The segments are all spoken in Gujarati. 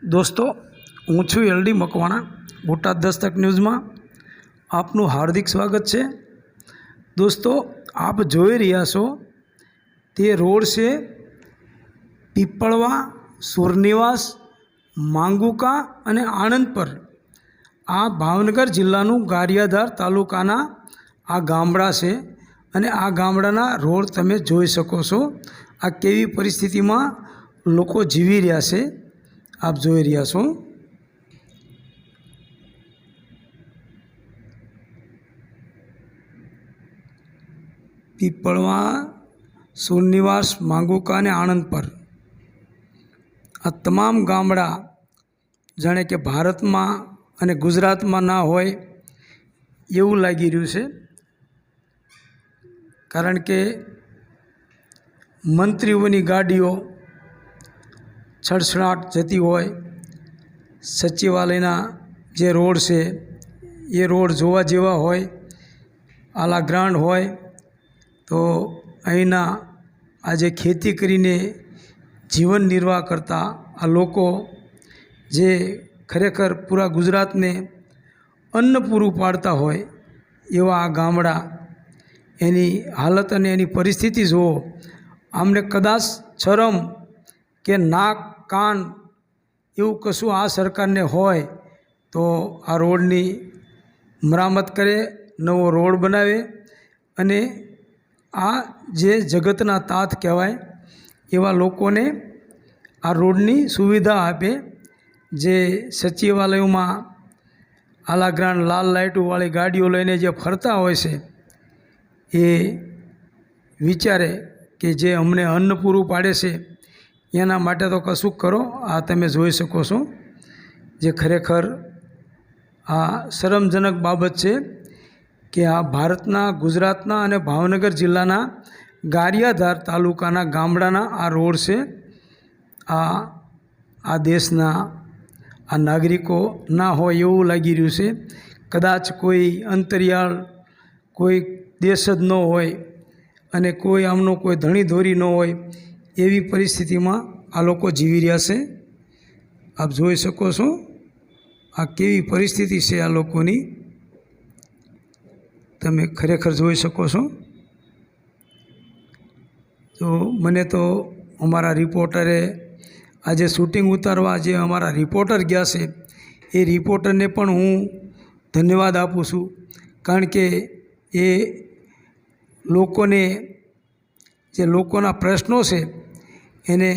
दोस्तों हूँ छूँ एलडी मकवाणा बोटाद दस्तक न्यूज़ में आपनु हार्दिक स्वागत है। दोस्तों आप जोई रह्या छो ते रोड से पीपळवा, सूरनिवास, मांगुका अने आणंद पर आ भावनगर जिल्लानु गारियाधार तालुकाना आ गामड़ा से अने आ गामडाना रोड तमे जोई शको छो। आ केवी परिस्थिति में लोको जीवी रह्या छे आप जोई रह्या छो। पीपळवा, सूरनिवास, मांगुका ने आणंद पर आ तमाम गामड़ा जाने के भारत में अने गुजरात में ना होय एवं लागी रह्युं छे। कारण के मंत्रीओनी गाड़ीओ छड़छड़ाट जती होय, सचिवालयना जे रोड से ये रोड जोवा जेवा होय, आला ग्रांड होय तो अहींना आजे खेती करीने जीवन निर्वाह करता आ लोको जे खरेखर पूरा गुजरात ने अन्न पूरू पाड़ता होय एवा आ गामड़ा एनी हालत अने एनी परिस्थिति जुओ। आमने कदाच शरम के नाक कान एवं कशुं आ सरकार ने होय तो आ रोडनी मरामत करे, नवो रोड बनावे अने आ जे जगतना तात कहेवाय एवा लोकोने आ रोडनी सुविधा आपे। जे सचिवालयों में आला ग्रांड लाल लाइटों वाली गाड़ीओ लईने जे फरता होय छे ए विचारे कि जे अमने अन्न पूरू पाड़े छे एना माटे तो कशुं करो। आ तमे जोई शको छो जे खरेखर आ शरमजनक बाबत छे कि आ भारतना, गुजरातना अने भावनगर जिल्लाना गारियाधार तालुकाना गामडाना आ रोड से आ देशना आ नागरिको ना होय एवुं लागी रह्युं छे। कदाच कोई अंतरियाळ कोई देश ज न होय अने कोई आमनो कोई धणी धोरी न होय एवी परिस्थिति में आ लोको जीवी रह्या छे। आप जोई शको छो आ केवी परिस्थिति छे आ लोकोनी, तमे खरेखर जोई शको छो। तो मने तो अमारा रिपोर्टरे आजे शूटिंग उतारवा जे अमारा रिपोर्टर गया से ए रिपोर्टर ने पण हूँ धन्यवाद आपू छूं। कारण के ए लोकोने जे लोकोना प्रश्नों से एने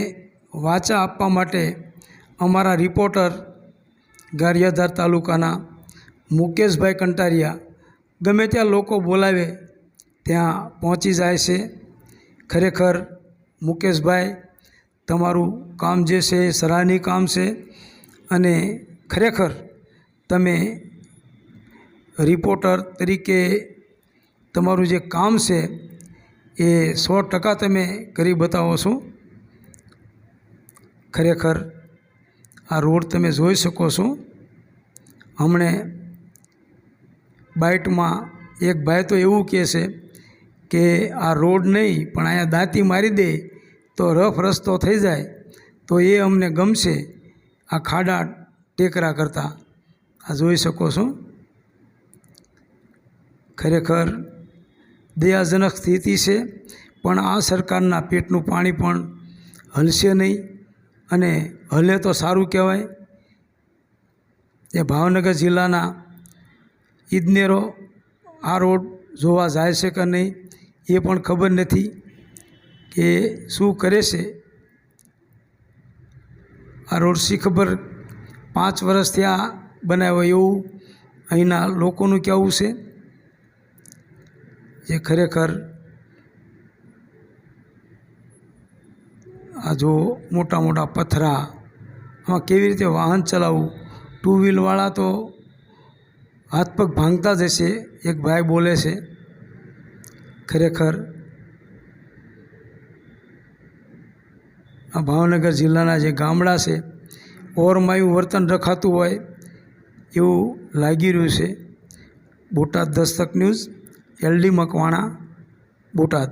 वाचा आपवा माटे अमारा रिपोर्टर गारियाधार तालुकाना मुकेश भाई कंटारिया गमे त्या लोको बोलावे त्यां पहोंची जाय छे। खरेखर मुकेश भाई तमारू काम जे छे सराहनीय काम छे अने खरेखर तमे रिपोर्टर तरीके तमारू जे काम छे ए 100% तमे करी बतावो छो। खरेखर आ रोड तमे जोई शको छो। हमणे बाइट में एक भाई तो एवं कहे छे कि आ रोड नहीं पण अहींया दांती मारी दे तो रफ रस्तो थई जाए तो ये अमने गमशे आ खाड़ा टेकरा करता। आ जोई शको छो। खरेखर दयाजनक स्थिति है पण आ सरकारना पेटनु पाणी पण हलशे नहीं अने हले तो सारू कहेवाय। ए भावनगर जिल्लाना इजनेरो आ रोड जोवा जाय छे के नहीं ये पण खबर नहीं कि शू करे छे। आ रोड सी खबर 5 वर्ष थया बनाव्यो एवुं अहींना लोकोनुं कहेवुं छे। जे खरेखर आ जो मोटा मोटा पथरा आमां केवी रीते वाहन चलावવું। 2 व्हील वाला तो हाथ पग भांगता ज हशे एक भाई बोले छे। खरेखर आ भावनगर जिल्लाना जे गामड़ा छे ओरमाયું वर्तन रखातुं होय एवुं लागी रह्युं छे। Botad Dastak news LD Makwana Botad.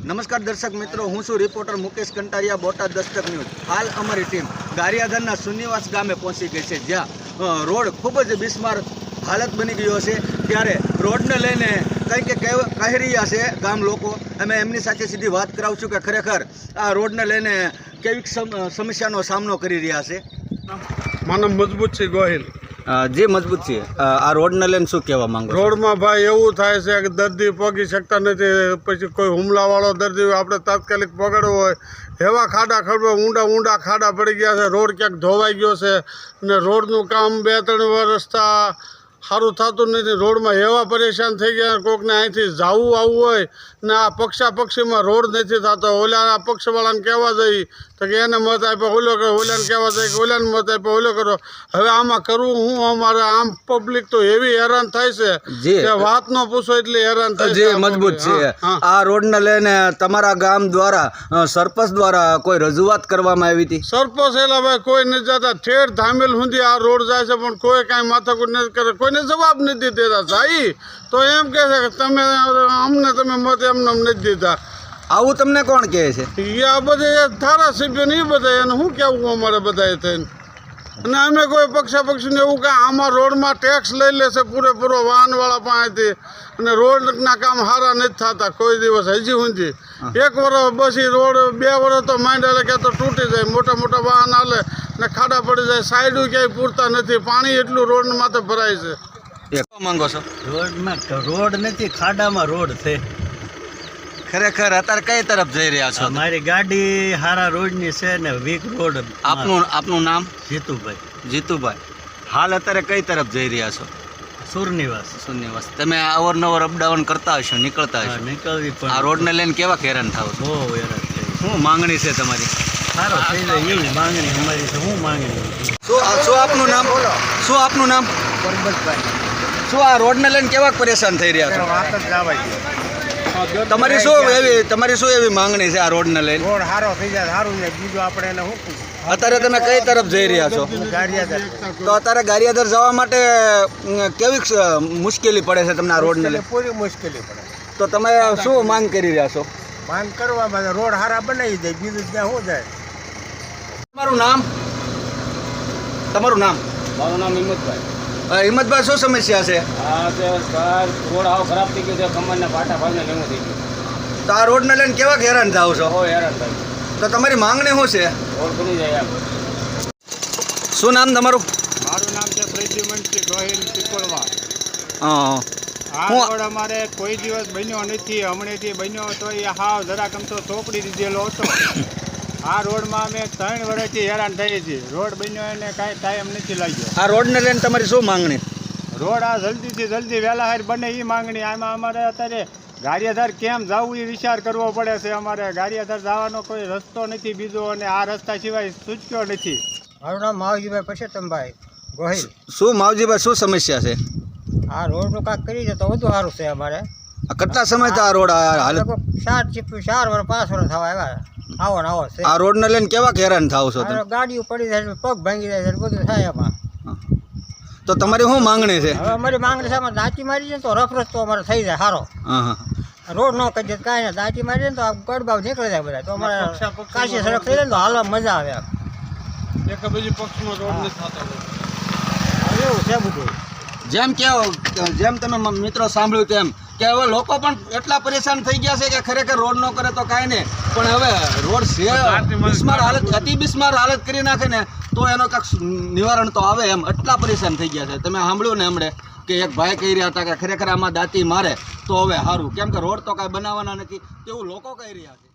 નમસ્કાર દર્શક મિત્રો, હું છું રિપોર્ટર મુકેશ કંટારિયા, બોટાદ દસ્તક ન્યૂઝ. હાલ અમારી ટીમ ગારિયાધારના સુનિવાસ ગામે પહોંચી ગઈ છે, જ્યાં રોડ ખૂબ જ બિસ્માર હાલત બની ગયો છે. ત્યારે રોડને લઈને કંઈક કહી રહ્યા છે ગામ લોકો. અમે એમની સાથે સીધી વાત કરાવશું કે ખરેખર આ રોડને લઈને કેવી સમસ્યાનો સામનો કરી રહ્યા છે. માનવ મજબૂત છે ગોહિલ. જે મજબૂત છે, આ રોડને લઈને શું કહેવા માંગો? રોડમાં ભાઈ એવું થાય છે કે દર્દી પહોંચી શકતા નથી. પછી કોઈ હુમલાવાળો દર્દી આપણે તાત્કાલિક પકડવો હોય, એવા ખાડા ખડવા ઊંડા ખાડા પડી ગયા છે. રોડ ક્યાંક ધોવાઈ ગયો છે અને રોડનું કામ 2-3 વર્ષથી સારું થતું નથી. રોડમાં એવા પરેશાન થઈ ગયા, કોકને અહીંથી જવું આવવું હોય ને આ પક્ષીમાં રોડ નથી થતો. ઓલા પક્ષવાળાને કહેવા જઈ તો કે એને મત આપ્યો ઓલો કરો, ઓલાને કહેવા જાય કે ઓલાને મત આપ્યો ઓલો કરો. હવે આમાં કરવું હું? અમારે આમ પબ્લિક તો એવી હેરાન થાય છે કે વાત ન પૂછો એટલી હેરાન થાય છે. મજબૂત છે. આ રોડને લઈને તમારા ગામ દ્વારા સરપંચ દ્વારા કોઈ રજૂઆત કરવામાં આવી હતી? સરપંચ એલા ભાઈ કોઈ નથી જતા. ઠેર ધામેલ સુધી આ રોડ જાય છે, પણ કોઈ કાંઈ માથાકૂટ નથી કરે, કોઈને જવાબ નથી દેતા. જાય તો એમ કહે છે કે તમે અમને મત એમને નથી દીધા. આવું તમને કોણ કહે છે? આ બધા ધારાસભ્યો ને એ બધા એને શું કહેવું અમારે બધાએ થઈને. અને અમે કોઈ પક્ષીને એવું કાંઈ આમાં રોડમાં ટેક્સ લઈ લેશે પૂરેપૂરો વાહનવાળા પાસેથી, અને રોડના કામ સારા નથી થતા કોઈ દિવસ હજી સુધી. 1 વર્ષ બસી રોડ 2 વર્ષ તો માંડેલા ક્યાં તો તૂટી જાય. મોટા વાહન હાલે ને ખાડા પડી જાય. સાઈડો ક્યાંય પૂરતા નથી. પાણી એટલું રોડ માથે ભરાય છે. માંગો છો? રોડ નથી, ખાડામાં રોડ છે. ખરેખર અત્યારે કઈ તરફ જઈ રહ્યા છો? મારી ગાડી હારા રોડની છે ને વીક રોડ. આપનું નામ? જીતુભાઈ. હાલ અત્યારે કઈ તરફ જઈ રહ્યા છો? સુનિવાસ. તમે અવારનવાર અપડાઉન કરતા હશો, નીકળતા હશો? નીકળવી પણ આ રોડને લઈને કેવા હેરાન થાવ છો? બહુ હેરાન થાય. શું માંગણી છે તમારી? સારો થઈ જાય એવી માંગણી અમારી છે. શું માંગણી? શું આપનું નામ? પરબતભાઈ. શું આ રોડને લઈને કેવા પરેશાન થઈ રહ્યા છો? વાત જ જવાય છે. તમારી શું એવી માંગણી છે આ રોડને લઈને? રોડ સારો થઈ જાય, સારું ને બીજું આપણે એને શું પૂછવું? અત્યારે તમે કઈ તરફ જઈ રહ્યા છો? ગારિયાધાર. તો અત્યારે ગારિયાધાર જવા માટે કેવી મુશ્કેલી પડે છે તમને આ રોડને લઈને? પૂરી મુશ્કેલી પડે. તો તમે શું માંગ કરી રહ્યા છો? માંગ કરવામાં રોડ સારા બનાવી દે, બીજું ત્યાં શું જાય? તમારું નામ? મારું નામ હિંમતભાઈ. હિંમતભાઈ, શું સમસ્યા છે? રોડ આવો ખરાબ થઈ ગયો છે, કમરના પાટા ભાગને લેવું થઈ ગયું. તો આ રોડને લઈને કેવા હેરાન થાવ છો? બહુ હેરાન થાય. તો તમારી માંગણી શું છે? રોડ બની જાય એમ. શું નામ તમારું? મારું નામ છે પ્રદ્યુમનસિંહ ગોહિલ પીપળવા. હા. આ રોડ અમારે કોઈ દિવસ બન્યો નથી. હમણાંથી બન્યો તો એ હાવ જરાક આમ તો ચોપડી દીધેલો હતો. આ રોડમાં અમે 3 વર્ષથી હેરાન થઈએ છીએ. રોડ બન્યો એને કાંઈ ટાઈમ નથી લાગ્યો. આ રોડને લઈને તમારી શું માંગણી? રોડ આ જલ્દીથી જલ્દી વહેલા હાર બને એ માંગણી. આમાં અમારે અત્યારે ગારિયાધાર કેમ જવું એ વિચાર કરવો પડે છે. અમારે ગારિયાધાર જવાનો કોઈ રસ્તો નથી બીજો, અને આ રસ્તા સિવાય સૂચક્યો નથી. મારું નામ માવજીભાઈ પરસોત્તમભાઈ ગોહિલ. શું માવજીભાઈ, શું સમસ્યા છે? આ રોડનું કાંઈક કરી દે તો વધુ સારું છે. અમારે કેટલા સમયથી આ રોડ હાલત? 4 વર્ષ 5 વર્ષ થવા આવ્યા. આવો છે. આ રોડને લઈને કેવા હેરાન થાવ છો તમે? ગાડીઓ પડી જાય, પગ ભાંગી જાય, બધું થાય એમાં. તો તમારી શું માંગણી છે? હવે અમારી માંગણી છે, અમારે દાંતી મારી જાય તો રફ રસ્તો અમારે થઈ જાય સારો. રોડ ન કરી દે કાંઈ ના, દાંતી મારી જાય તો આ ગડબાવ નીકળી જાય બધા. તો અમારે કાશી સડક થઈ જાય ને તો હાલવા મજા આવે. એક બીજી પક્ષમાં રોડ નથી થતો. એવું છે બધું. જેમ તમે મિત્રો સાંભળ્યું તેમ કે હવે લોકો પણ એટલા પરેશાન થઈ ગયા છે કે ખરેખર રોડ ન કરે તો કાંઈ નહીં, પણ હવે રોડ અતિ બિસ્માર હાલત કરી નાખે ને તો એનો કાંઈક નિવારણ તો આવે એમ. એટલા પરેશાન થઈ ગયા છે. તમે સાંભળ્યું ને હમણે કે એક ભાઈ કહી રહ્યા હતા કે ખરેખર આમાં દાંતી મારે તો હવે સારું, કેમ કે રોડ તો કાંઈ બનાવવાના નથી તેવું લોકો કહી રહ્યા છે.